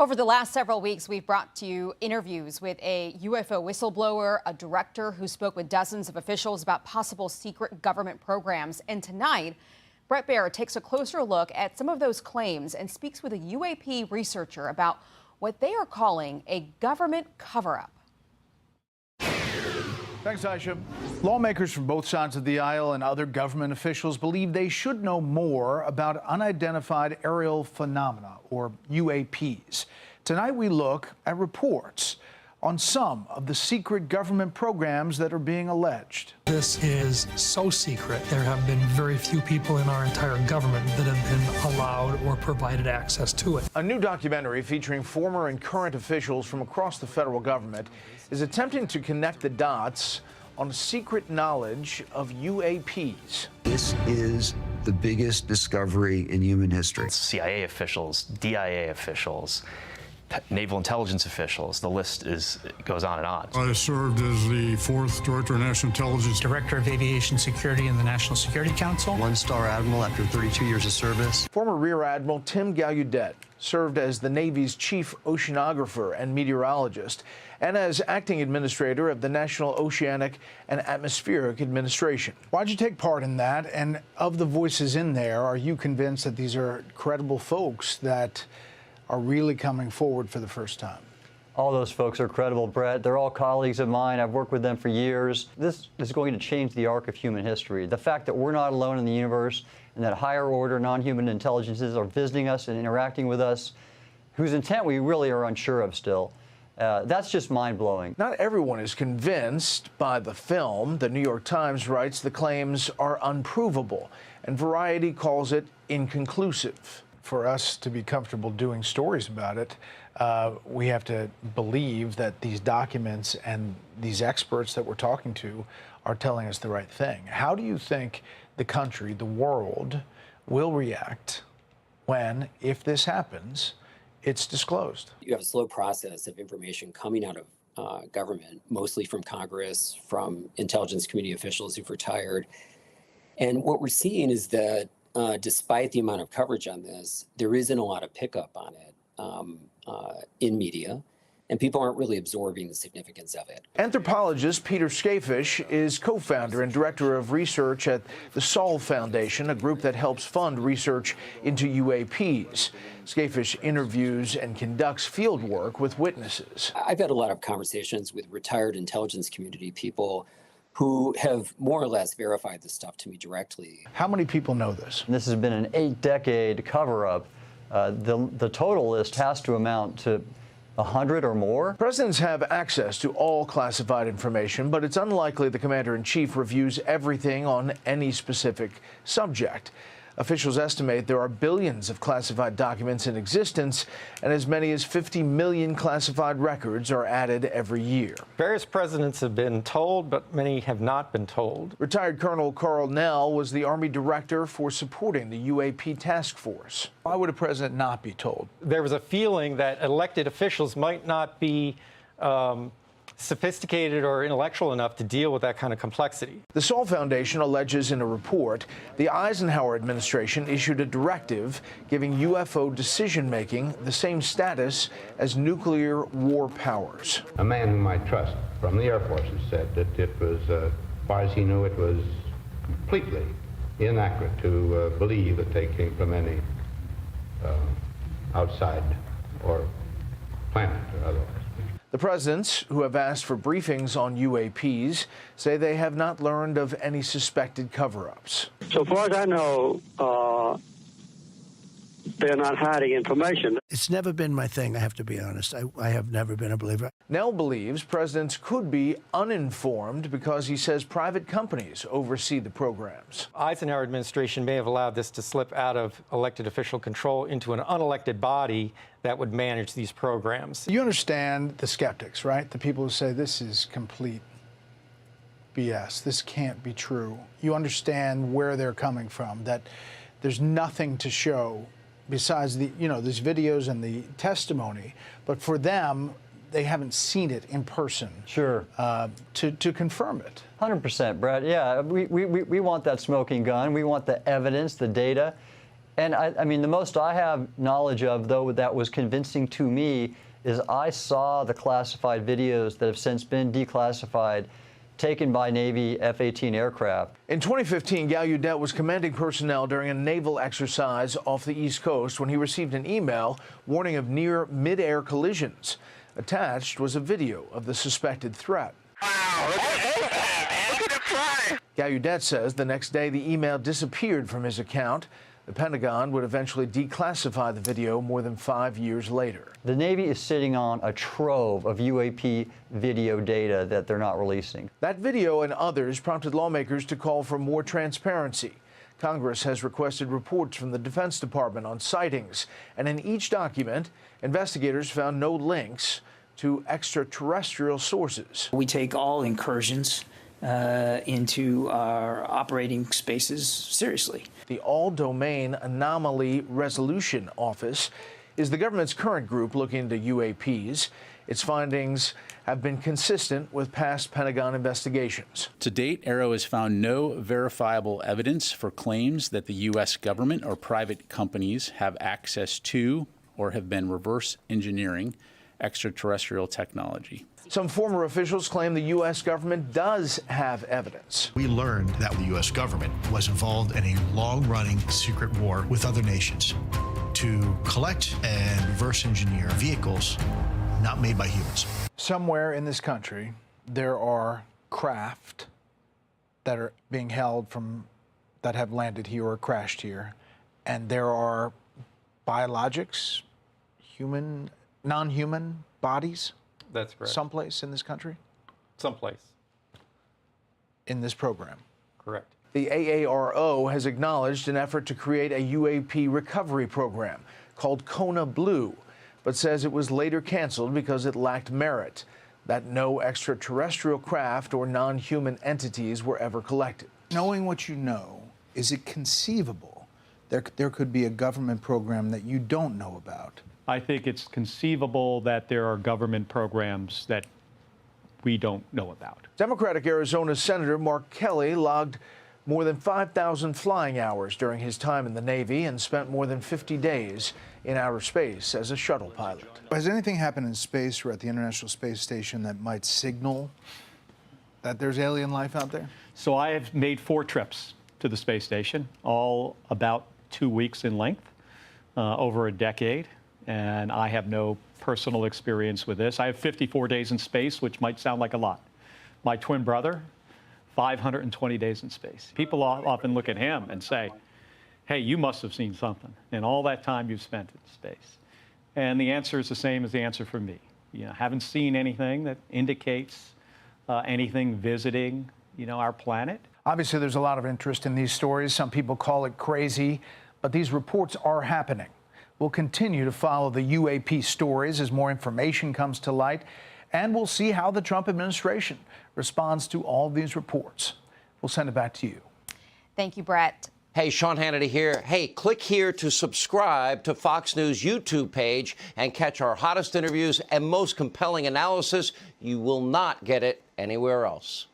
Over the last several weeks, we've brought to you interviews with a UFO whistleblower, a director who spoke with dozens of officials about possible secret government programs. And tonight, Bret Baier takes a closer look at some of those claims and speaks with a UAP researcher about what they are calling a government cover-up. Thanks, Aisha. Lawmakers from both sides of the aisle and other government officials believe they should know more about unidentified aerial phenomena, or UAPs. Tonight we look at reports on some of the secret government programs that are being alleged. This is so secret. There have been very few people in our entire government that have been allowed or provided access to it. A new documentary featuring former and current officials from across the federal government is attempting to connect the dots on secret knowledge of UAPs. This is the biggest discovery in human history. CIA officials, DIA officials, naval intelligence officials, the list goes on and on. I served as the 4th Director of National Intelligence. Director of Aviation Security in the National Security Council. One-star admiral after 32 years of service. Former Rear Admiral Tim Gallaudet served as the Navy's chief oceanographer and meteorologist, and as acting administrator of the National Oceanic and Atmospheric Administration. Why'd you take part in that? And of the voices in there, are you convinced that these are credible folks that are really coming forward for the first time? All those folks are credible, Brett. They're all colleagues of mine. I've worked with them for years. This is going to change the arc of human history. The fact that we're not alone in the universe and that higher order non-human intelligences are visiting us and interacting with us, whose intent we really are unsure of still. That's just mind-blowing. Not everyone is convinced by the film. The New York Times writes the claims are unprovable, and Variety calls it inconclusive. For us to be comfortable doing stories about it, we have to believe that these documents and these experts that we're talking to are telling us the right thing. How do you think the country, the world, will react when, if this happens, it's disclosed? You have a slow process of information coming out of government, mostly from Congress, from intelligence community officials who've retired. And what we're seeing is that despite the amount of coverage on this, there isn't a lot of pickup on it in media, and people aren't really absorbing the significance of it. Anthropologist Peter Skafish is co-founder and director of research at the Sol Foundation, a group that helps fund research into UAPs. Skafish interviews and conducts field work with witnesses. I've had a lot of conversations with retired intelligence community people who have more or less verified this stuff to me directly. How many people know this? This has been an 8-decade cover-up. The total list has to amount to 100 or more. Presidents have access to all classified information, but it's unlikely the commander-in-chief reviews everything on any specific subject. Officials estimate there are billions of classified documents in existence, and as many as 50 million classified records are added every year. Various presidents have been told, but many have not been told. Retired Colonel Carl Nell was the Army director for supporting the UAP task force. Why would a president not be told? There was a feeling that elected officials might not be sophisticated or intellectual enough to deal with that kind of complexity. The Sol Foundation alleges in a report the Eisenhower administration issued a directive giving UFO decision-making the same status as nuclear war powers. A man whom I trust from the Air Force has said that it was, as far as he knew, it was completely inaccurate to believe that they came from any outside or planet or otherwise. The presidents, who have asked for briefings on UAPs, say they have not learned of any suspected cover-ups. So far as I know, they're not hiding information. It's never been my thing, I have to be honest. I have never been a believer. Nell believes presidents could be uninformed because he says private companies oversee the programs. Eisenhower administration may have allowed this to slip out of elected official control into an unelected body that would manage these programs. You understand the skeptics, right? The people who say this is complete BS. This can't be true. You understand where they're coming from, that there's nothing to show besides the, these videos and the testimony. But for them, they haven't seen it in person. Sure. To confirm it. 100%, Brett. Yeah, we want that smoking gun. We want the evidence, the data. And I mean, the most I have knowledge of, though, that was convincing to me is I saw the classified videos that have since been declassified, taken by Navy F-18 aircraft. In 2015, Gallaudet was commanding personnel during a naval exercise off the East Coast when he received an email warning of near mid-air collisions. Attached was a video of the suspected threat. Wow, look at him fly. Gallaudet says the next day the email disappeared from his account. The Pentagon would eventually declassify the video more than 5 years later. The Navy is sitting on a trove of UAP video data that they're not releasing. That video and others prompted lawmakers to call for more transparency. Congress has requested reports from the Defense Department on sightings, and in each document, investigators found no links to extraterrestrial sources. We take all incursions into our operating spaces seriously. The All-Domain Anomaly Resolution Office is the government's current group looking into UAPs. Its findings have been consistent with past Pentagon investigations. To date, AARO has found no verifiable evidence for claims that the U.S. government or private companies have access to or have been reverse engineering extraterrestrial technology. Some former officials claim the U.S. government does have evidence. We learned that the U.S. government was involved in a long-running secret war with other nations to collect and reverse engineer vehicles not made by humans. Somewhere in this country, there are craft that are being held that have landed here or crashed here, and there are biologics, non-human bodies. That's correct. Someplace in this country? Someplace. In this program? Correct. The AARO has acknowledged an effort to create a UAP recovery program called Kona Blue, but says it was later canceled because it lacked merit, that no extraterrestrial craft or non-human entities were ever collected. Knowing what you know, is it conceivable there could be a government program that you don't know about? I think it's conceivable that there are government programs that we don't know about. Democratic Arizona Senator Mark Kelly logged more than 5,000 flying hours during his time in the Navy and spent more than 50 days in outer space as a shuttle pilot. Has anything happened in space or at the International Space Station that might signal that there's alien life out there? So I have made 4 trips to the space station, all about 2 weeks in length, over a decade. And I have no personal experience with this. I have 54 days in space, which might sound like a lot. My twin brother, 520 days in space. People often look at him and say, hey, you must have seen something in all that time you've spent in space. And the answer is the same as the answer for me. Haven't seen anything that indicates anything visiting, our planet. Obviously, there's a lot of interest in these stories. Some people call it crazy, but these reports are happening. We'll continue to follow the UAP stories as more information comes to light, and we'll see how the Trump administration responds to all of these reports. We'll send it back to you. Thank you, Bret. Hey, Sean Hannity here. Hey, click here to subscribe to Fox News YouTube page and catch our hottest interviews and most compelling analysis. You will not get it anywhere else.